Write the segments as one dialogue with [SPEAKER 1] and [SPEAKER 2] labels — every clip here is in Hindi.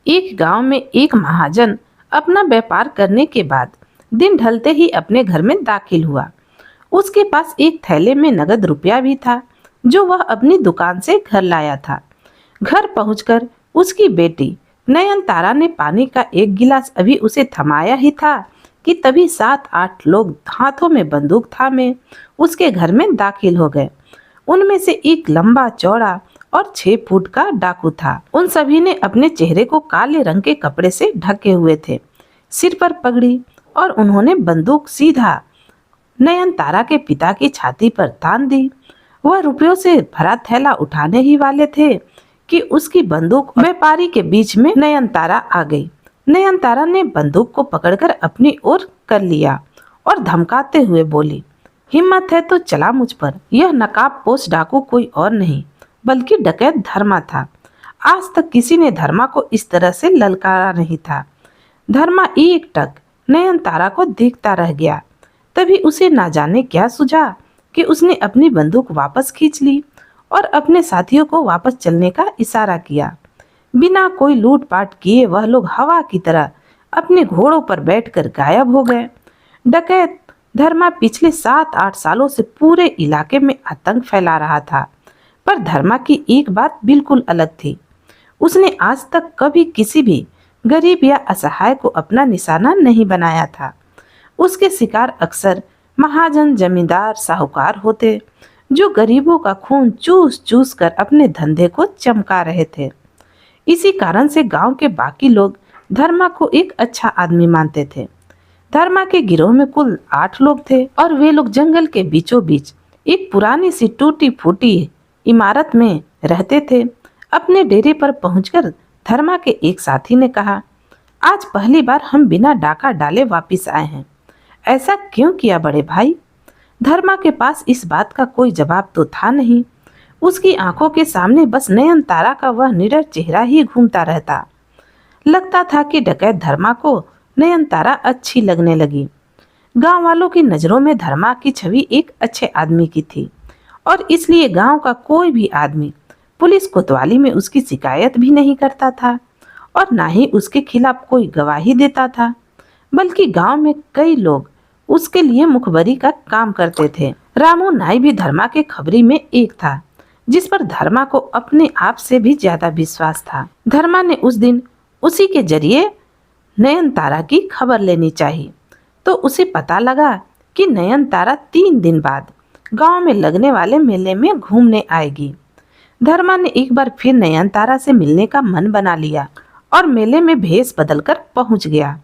[SPEAKER 1] एक गांव में एक महाजन अपना व्यापार करने के बाद दिन ढलते ही अपने घर में दाखिल हुआ। उसके पास एक थैले में नगद रुपया भी था जो वह अपनी दुकान से घर लाया था। घर पहुंचकर उसकी बेटी नयनतारा ने पानी का एक गिलास अभी उसे थमाया ही था कि तभी 7-8 लोग हाथों में बंदूक थामे उसके घर में दाखिल हो गए। उनमें से एक लंबा चौड़ा और 6 फुट का डाकू था। उन सभी ने अपने चेहरे को काले रंग के कपड़े से ढके हुए थे, सिर पर पगड़ी, और उन्होंने बंदूक सीधा नयनतारा के पिता की छाती पर तान दी। वह रुपयों से भरा थैला उठाने ही वाले थे कि उसकी बंदूक व्यापारी के बीच में नयनतारा आ गई। नयनतारा ने बंदूक को पकड़कर अपनी ओर कर लिया और धमकाते हुए बोली, हिम्मत है तो चला मुझ पर। यह नकाबपोश डाकू कोई और नहीं बल्कि डकैत धर्मा था। आज तक किसी ने धर्मा को इस तरह से ललकारा नहीं था। धर्मा एकटक नयनतारा को देखता रह गया। तभी उसे ना जाने क्या सूझा कि उसने अपनी बंदूक वापस खींच ली और अपने साथियों को वापस चलने का इशारा किया। बिना कोई लूटपाट किए वह लोग हवा की तरह अपने घोड़ों पर बैठकर गायब हो गए। डकैत धर्मा पिछले 7-8 सालों से पूरे इलाके में आतंक फैला रहा था, पर धर्मा की एक बात बिल्कुल अलग थी। उसने आज तक कभी किसी भी गरीब या असहाय को अपना निशाना नहीं बनाया था। उसके शिकार अक्सर महाजन, जमींदार, साहूकार होते जो गरीबों का खून चूस चूस कर अपने धंधे को चमका रहे थे। इसी कारण से गांव के बाकी लोग धर्मा को एक अच्छा आदमी मानते थे। धर्मा के गिरोह में कुल 8 लोग थे और वे लोग जंगल के बीचों बीच एक पुरानी सी टूटी फूटी इमारत में रहते थे। अपने डेरे पर पहुंचकर धर्मा के एक साथी ने कहा, आज पहली बार हम बिना डाका डाले वापिस आए हैं। ऐसा क्यों किया बड़े भाई? धर्मा के पास इस बात का कोई जवाब तो था नहीं। उसकी आंखों के सामने बस नयनतारा का वह निडर चेहरा ही घूमता रहता। लगता था कि डकैत धर्मा को नयनतारा अच्छी लगने लगी। गांव वालों की नजरों में धर्मा की छवि एक अच्छे आदमी की थी और इसलिए गांव का कोई भी आदमी पुलिस कोतवाली में उसकी शिकायत भी नहीं करता था और ना ही उसके खिलाफ कोई गवाही देता था, बल्कि गांव में कई लोग उसके लिए मुखबरी का काम करते थे। रामू नाई भी धर्मा के खबरी में एक था, जिस पर धर्मा को अपने आप से भी ज्यादा विश्वास था। धर्मा ने उस दिन उसी के जरिए नयनतारा की खबर लेनी चाहिए, तो उसे पता लगा कि नयनतारा 3 दिन बाद गांव में लगने वाले मेले में घूमने आएगी। धर्मा ने एक बार फिर नयनतारा से मिलने का मन बना लिया और मेले में भेष बदलकर पहुंच गया।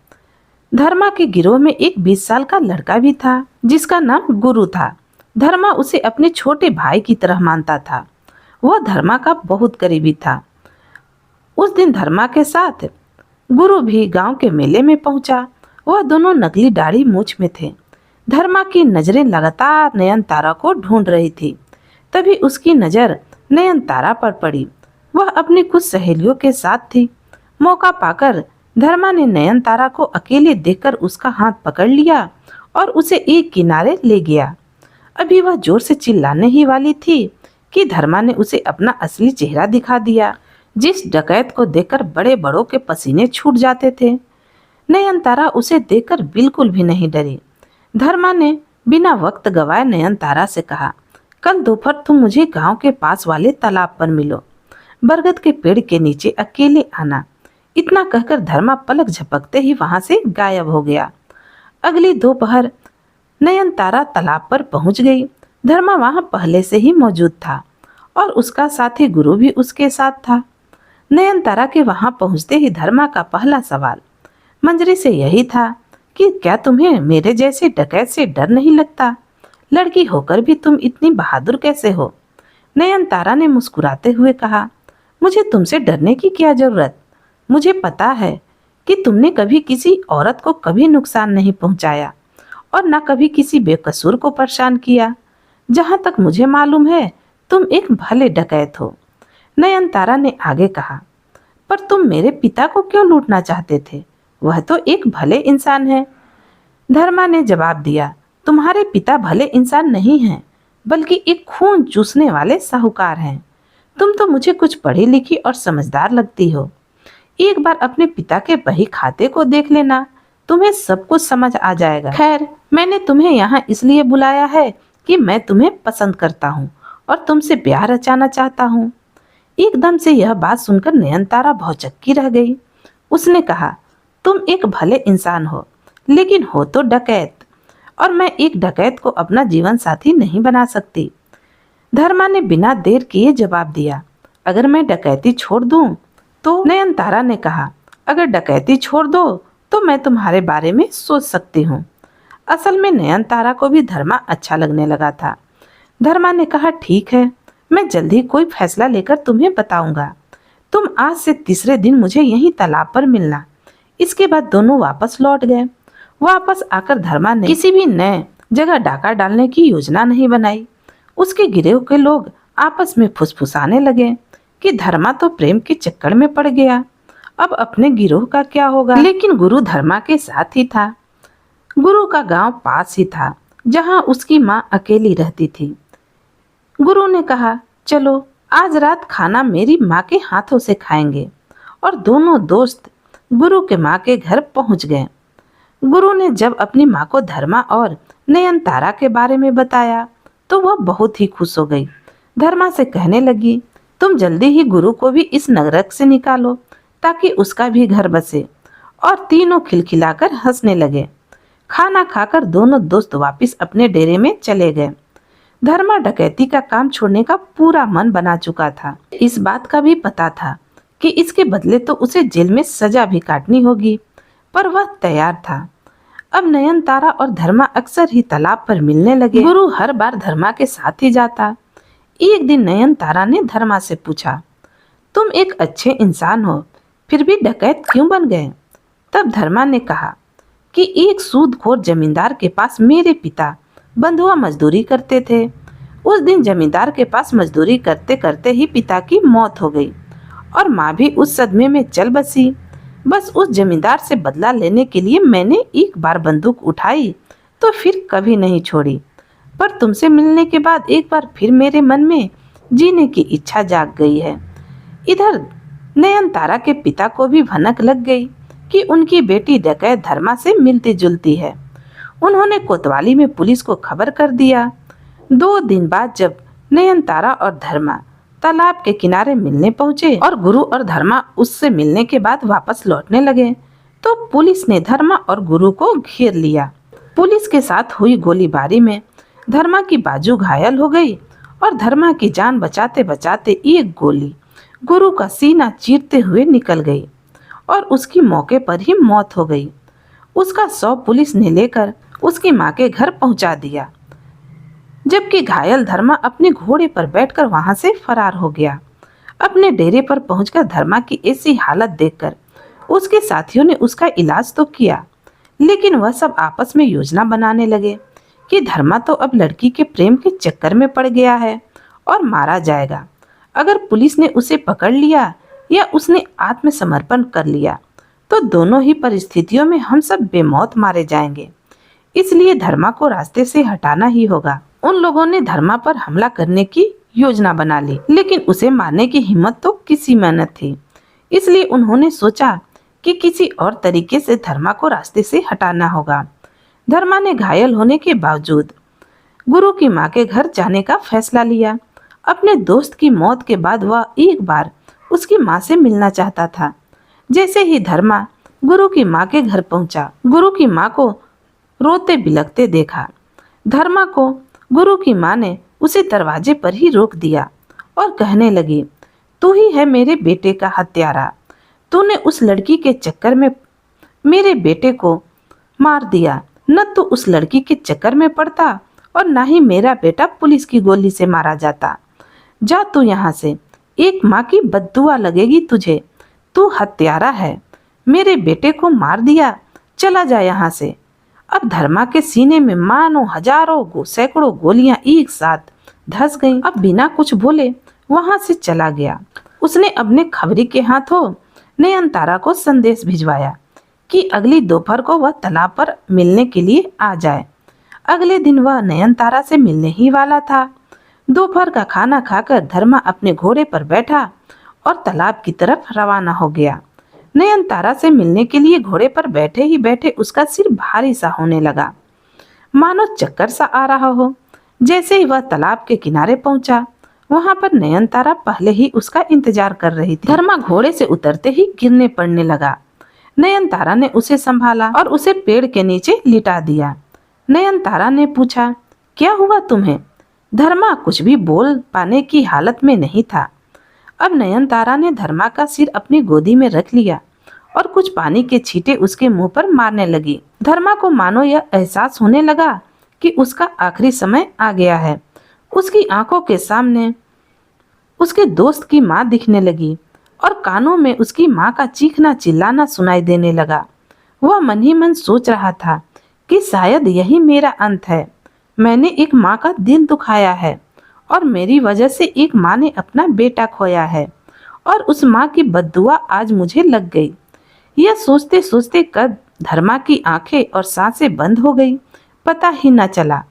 [SPEAKER 1] धर्मा के गिरोह में एक 20 साल का लड़का भी था जिसका नाम गुरु था। धर्मा उसे अपने छोटे भाई की तरह मानता था। वह धर्मा का बहुत करीबी था। उस दिन धर्मा के साथ गुरु भी गांव के मेले में पहुंचा। वह दोनों नकली दाढ़ी मूछ में थे। धर्मा की नजरें लगातार नयनतारा को ढूंढ रही थी। तभी उसकी नजर नयनतारा पर पड़ी। वह अपनी कुछ सहेलियों के साथ थी। मौका पाकर धर्मा ने नयनतारा को अकेले देखकर उसका हाथ पकड़ लिया और उसे एक किनारे ले गया। अभी वह जोर से चिल्लाने ही वाली थी कि धर्मा ने उसे अपना असली चेहरा दिखा दिया, जिस डकैत को देखकर बड़े बड़ों के पसीने छूट जाते थे। नयनतारा उसे देखकर बिल्कुल भी नहीं डरी। धर्मा ने बिना वक्त गवाए नयनतारा से कहा, कल दोपहर तुम मुझे गांव के पास वाले तालाब पर मिलो। बरगद के पेड़ के नीचे अकेले आना। इतना कहकर धर्मा पलक झपकते ही वहां से गायब हो गया। अगली दोपहर नयनतारा तालाब पर पहुंच गई। धर्मा वहां पहले से ही मौजूद था और उसका साथी गुरु भी उसके साथ था। नयनतारा के वहां पहुंचते ही धर्मा का पहला सवाल मंजरी से यही था कि क्या तुम्हें मेरे जैसे डकैत से डर नहीं लगता? लड़की होकर भी तुम इतनी बहादुर कैसे हो? नयनतारा ने मुस्कुराते हुए कहा, मुझे तुमसे डरने की क्या जरूरत? मुझे पता है कि तुमने कभी किसी औरत को कभी नुकसान नहीं पहुंचाया और न कभी किसी बेकसूर को परेशान किया। जहां तक मुझे मालूम है तुम एक भले डकैत हो। नयनतारा ने आगे कहा, पर तुम मेरे पिता को क्यों लूटना चाहते थे? वह तो एक भले इंसान है। धर्मा ने जवाब दिया, तुम्हारे पिता भले इंसान नहीं हैं, बल्कि एक खून चूसने वाले साहूकार हैं। तुम तो मुझे कुछ पढ़ी लिखी और समझदार लगती हो। एक बार अपने पिता के बही खाते को देख लेना, तुम्हें सब कुछ समझ आ जाएगा। खैर, मैंने तुम्हें यहाँ इसलिए बुलाया है कि मैं तुम्हें पसंद करता हूँ और तुमसे ब्याह रचाना चाहता हूँ। एकदम से यह बात सुनकर नयनतारा भौचक्की रह गई। उसने कहा, तुम एक भले इंसान हो, लेकिन हो तो डकैत, और मैं एक डकैत को अपना जीवन साथी नहीं बना सकती। धर्मा ने बिना देर किए जवाब दिया, अगर मैं डकैती छोड़ दूं तो? नयनतारा ने कहा, अगर डकैती छोड़ दो तो मैं तुम्हारे बारे में सोच सकती हूँ। असल में नयनतारा को भी धर्मा अच्छा लगने लगा था। धर्मा ने कहा, ठीक है, मैं जल्दी कोई फैसला लेकर तुम्हें बताऊंगा। तुम आज से तीसरे दिन मुझे यहीं तालाब पर मिलना। इसके बाद दोनों वापस लौट गए। वापस आकर धर्मा ने किसी भी नए जगह डाका डालने की योजना नहीं बनाई। उसके गिरोह के लोग आपस में फुसफुसाने लगे कि धर्मा तो प्रेम के चक्कर में पड़ गया, अब अपने गिरोह का क्या होगा। लेकिन गुरु धर्मा के साथ ही था। गुरु का गांव पास ही था, जहां उसकी माँ अकेली रहती थी। गुरु ने कहा, चलो आज रात खाना मेरी माँ के हाथों से खाएंगे। और दोनों दोस्त गुरु के माँ के घर पहुंच गए। गुरु ने जब अपनी माँ को धर्मा और नयनतारा के बारे में बताया तो वह बहुत ही खुश हो गई। धर्मा से कहने लगी, तुम जल्दी ही गुरु को भी इस नरक से निकालो ताकि उसका भी घर बसे। और तीनों खिलखिलाकर हंसने लगे। खाना खाकर दोनों दोस्त वापस अपने डेरे में चले गए। धर्मा डकैती का काम छोड़ने का पूरा मन बना चुका था। इस बात का भी पता था कि इसके बदले तो उसे जेल में सजा भी काटनी होगी, पर वह तैयार था। अब नयनतारा और धर्मा अक्सर ही तालाब पर मिलने लगे। गुरु हर बार धर्मा के साथ ही जाता। एक दिन नयनतारा ने धर्मा से पूछा, तुम एक अच्छे इंसान हो, फिर भी डकैत क्यों बन गए? तब धर्मा ने कहा कि एक सूदखोर जमींदार के पास मेरे पिता बंधुआ मजदूरी करते थे। उस दिन जमींदार के पास मजदूरी करते करते ही पिता की मौत हो गई और माँ भी उस सदमे में चल बसी। बस उस जमींदार से बदला लेने के लिए मैंने एक बार बंदूक उठाई तो फिर कभी नहीं छोड़ी। पर तुमसे मिलने के बाद एक बार फिर मेरे मन में जीने की इच्छा जाग गई है। इधर नयनतारा के पिता को भी भनक लग गई कि उनकी बेटी डकैत धर्मा से मिलती जुलती है। उन्होंने कोतवाली में पुलिस को खबर कर दिया। 2 दिन बाद जब नयनतारा और धर्मा तालाब के किनारे मिलने पहुंचे और गुरु और धर्मा उससे मिलने के बाद वापस लौटने लगे तो पुलिस ने धर्मा और गुरु को घेर लिया। पुलिस के साथ हुई गोलीबारी में धर्मा की बाजू घायल हो गई और धर्मा की जान बचाते बचाते एक गोली गुरु का सीना चीरते हुए निकल गई और उसकी मौके पर ही मौत हो गई। उसका शव पुलिस ने लेकर उसकी माँ के घर पहुंचा दिया, जबकि घायल धर्मा अपने घोड़े पर बैठकर वहां से फरार हो गया। अपने डेरे पर पहुंचकर धर्मा की ऐसी हालत देखकर उसके साथियों ने उसका इलाज तो किया, लेकिन वह सब आपस में योजना बनाने लगे कि धर्मा तो अब लड़की के प्रेम के चक्कर में पड़ गया है और मारा जाएगा। अगर पुलिस ने उसे पकड़ लिया या उसने आत्मसमर्पण कर लिया तो दोनों ही परिस्थितियों में हम सब बेमौत मारे जाएंगे। इसलिए धर्मा को रास्ते से हटाना ही होगा। उन लोगों ने धर्मा पर हमला करने की योजना बना ली, लेकिन उसे मारने की हिम्मत तो किसी में न थी। इसलिए उन्होंने सोचा कि किसी और तरीके से धर्मा को रास्ते से हटाना होगा। धर्मा ने घायल होने के बावजूद गुरु की माँ के घर जाने का फैसला लिया। अपने दोस्त की मौत के बाद वह एक बार उसकी माँ से मिलना चाहता था। जैसे ही धर्मा गुरु की माँ के घर पहुंचा, गुरु की माँ को रोते बिलखते देखा। धर्मा को गुरु की माँ ने उसे दरवाजे पर ही रोक दिया और कहने लगी, तू ही है मेरे बेटे का हत्यारा। तूने उस लड़की के चक्कर में मेरे बेटे को मार दिया। न तो उस लड़की के चक्कर में पड़ता और न ही मेरा बेटा पुलिस की गोली से मारा जाता। जा तू यहाँ से, एक माँ की बद्दुआ लगेगी तुझे। तू हत्यारा है, मेरे बेटे को मार दिया, चला जा यहाँ से। अब धर्मा के सीने में मानो हजारों सैकड़ों गोलियां एक साथ धस गईं। अब बिना कुछ बोले वहां से चला गया। उसने अपने खबरी के हाथों नयनतारा को संदेश भिजवाया कि अगली दोपहर को वह तालाब पर मिलने के लिए आ जाए। अगले दिन वह नयनतारा से मिलने ही वाला था। दोपहर का खाना खाकर धर्मा अपने घोड़े पर बैठा और तालाब की तरफ रवाना हो गया। नयनतारा से मिलने के लिए घोड़े पर बैठे ही बैठे उसका सिर भारी सा होने लगा, मानो चक्कर सा आ रहा हो। जैसे ही वह तालाब के किनारे पहुंचा, वहां पर नयनतारा पहले ही उसका इंतजार कर रही थी। धर्मा घोड़े से उतरते ही गिरने पड़ने लगा। नयनतारा ने उसे संभाला और उसे पेड़ के नीचे लिटा दिया। नयनतारा ने पूछा, क्या हुआ तुम्हें? धर्मा कुछ भी बोल पाने की हालत में नहीं था। अब नयनतारा ने धर्मा का सिर अपनी गोदी में रख लिया और कुछ पानी के छींटे उसके मुंह पर मारने लगी। धर्मा को मानो यह एहसास होने लगा कि उसका आखिरी समय आ गया है। उसकी आंखों के सामने उसके दोस्त की माँ दिखने लगी और कानों में उसकी माँ का चीखना चिल्लाना सुनाई देने लगा। वह मन ही मन सोच रहा था कि शायद यही मेरा अंत है। मैंने एक माँ का दिल दुखाया है और मेरी वजह से एक माँ ने अपना बेटा खोया है और उस माँ की बद्दुआ आज मुझे लग गई। यह सोचते सोचते कब धर्मा की आंखें और सांसें बंद हो गई, पता ही न चला।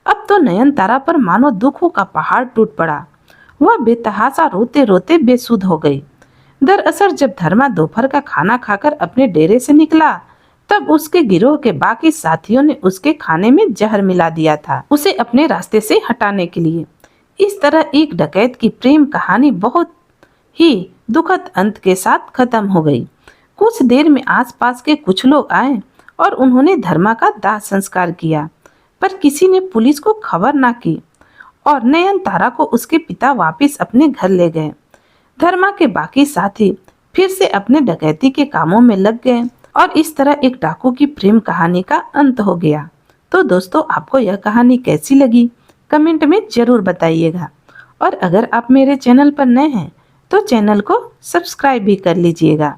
[SPEAKER 1] अब तो नयनतारा पर मानो दुखों का पहाड़ टूट पड़ा। वह बेतहासा रोते रोते बेसुध हो गई। दरअसल जब धर्मा दोपहर का खाना खाकर अपने डेरे से निकला, तब उसके गिरोह के बाकी साथियों ने उसके खाने में जहर मिला दिया था, उसे अपने रास्ते से हटाने के लिए। इस तरह एक डकैत की प्रेम कहानी बहुत ही दुखद अंत के साथ खत्म हो गई। कुछ देर में आसपास के कुछ लोग आए और उन्होंने धर्मा का दाह संस्कार किया, पर किसी ने पुलिस को खबर ना की और नयनतारा को उसके पिता वापस अपने घर ले गए। धर्मा के बाकी साथी फिर से अपने डकैती के कामों में लग गए और इस तरह एक डाकू की प्रेम कहानी का अंत हो गया। तो दोस्तों, आपको यह कहानी कैसी लगी कमेंट में जरूर बताइएगा और अगर आप मेरे चैनल पर नए हैं तो चैनल को सब्सक्राइब भी कर लीजिएगा।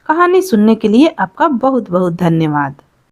[SPEAKER 1] कहानी सुनने के लिए आपका बहुत बहुत धन्यवाद।